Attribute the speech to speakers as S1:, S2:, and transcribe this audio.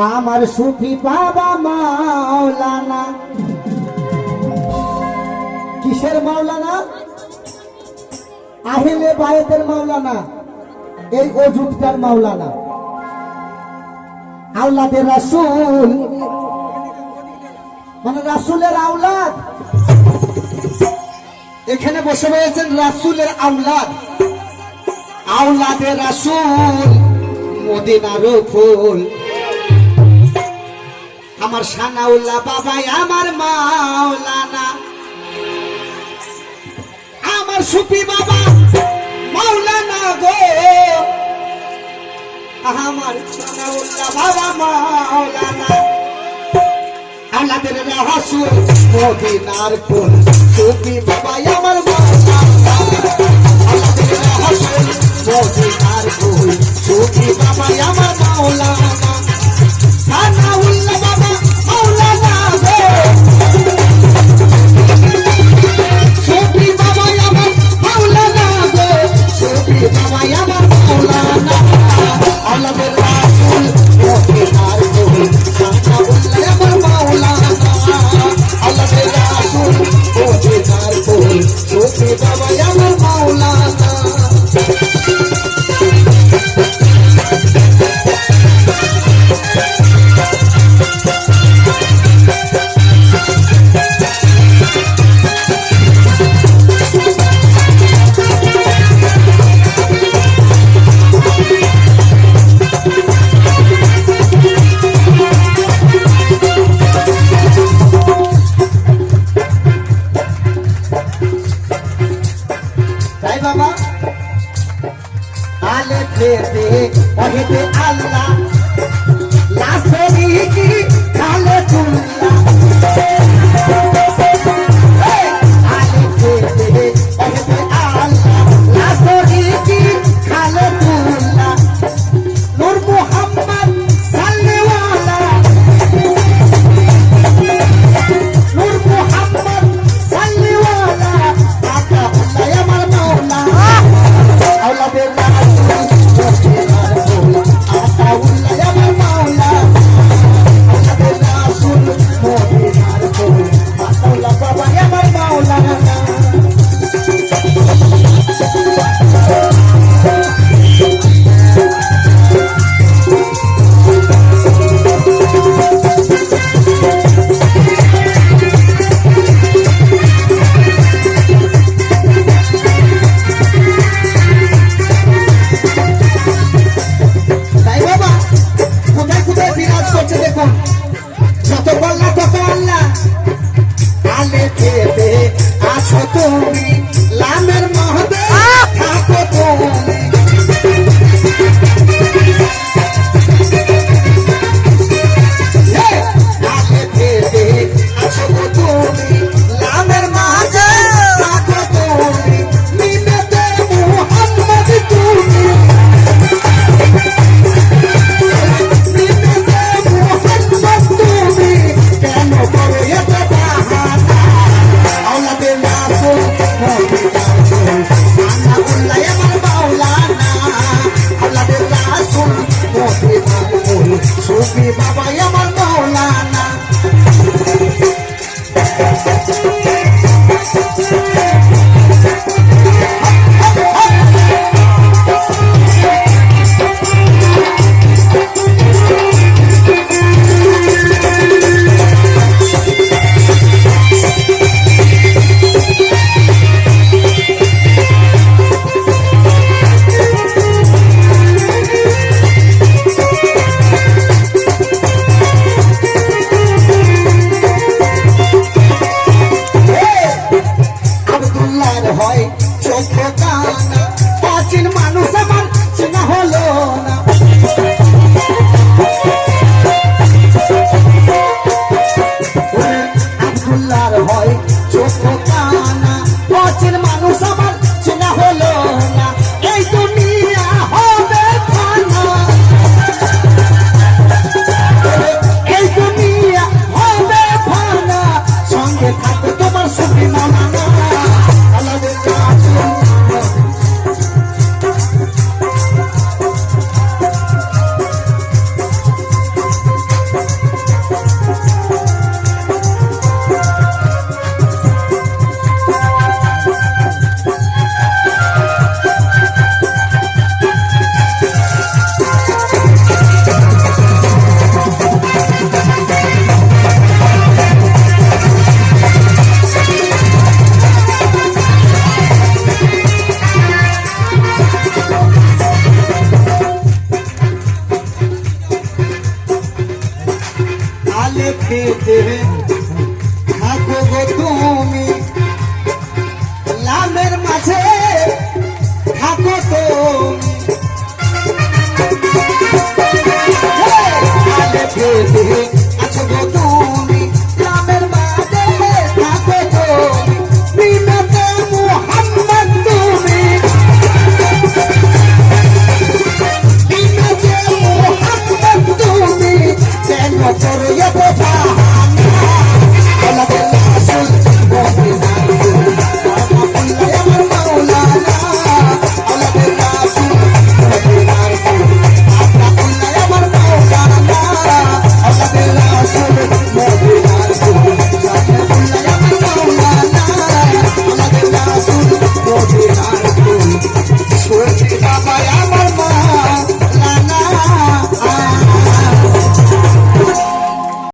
S1: আমার সুফি বাবা মাওলানা। কিসের মাওলানা? আহলে বায়েতের মাওলানা, এই অজুদটার মাওলানা, আওলাদের রাসূল, মানে রাসূলের আওলাদ। এখানে বসে রয়েছেন রাসূলের আওলাদ, আওলাদের রাসূল, মদিনার ফুল। আমার সানাউল্লাহ বাবাই আমার মাওলানা, আমার সুফি বাবা মাওলানা গো, আমার সানাউল্লাহ বাবা মাওলানা। আওলাদের রাসূল মদিনার ফুল, সুফি বাবাই আমার মাওলানা। আওলাদের রাসূল মদিনার ফুল, সুফি বাবাই আমার মাওলানা। সানাউল্লাহ বাবা মাওলানা গো, সুফি বাবাই আমার মাওলানা গো, সুফি বাবাই আমার মাওলানা। আওলাদের রাসূল মদিনার ফুল, সানাউল্লাহ আমার মাওলানা। আওলাদের রাসূল মদিনার ফুল, সুফি বাবাই আমার মাওলানা। তাই বাবা আলে ফেতে ওহেতে আল্লাহ, লা শরীকি খালে তুল্লাহ। আলে ফেতে ওহেতে আল্লাহ, লা শরীকি খালে তুল্লাহ। নূর মুহাম্মদ সাল্লাল্লাহু আলাইহি, নূর মুহাম্মদ সাল্লাল্লাহু আলাইহি, আল্লাহ আমার মাওলানা। আওলাদের রাসূল মদিনার ফুল, আল্লাহ আমার মাওলানা। আওলাদের রাসূল মদিনার ফুল, আল্লাহ বাবা আমার মাওলানা। তাই বাবা কোথায় কোথায় বিরাজ করছে দেখুন, যত বললা তত আল্লাহ। আলে ফেতে আছো তুমি, লামের মহদে থাকো তুমি। আলে ফেতে আছো তুমি, লামের মহদে থাকো তুমি। মিনতে মুহাম্মদ তুমি, কেন করো এত বাহানা? আওলাদের রাসূল মদিনার ফুল, সানাউল্লাহ আমার মাওলানা। আওলাদের রাসূল মদিনার ফুল, সুফি বাবাই আমার মাওলানা।
S2: খেয়েছে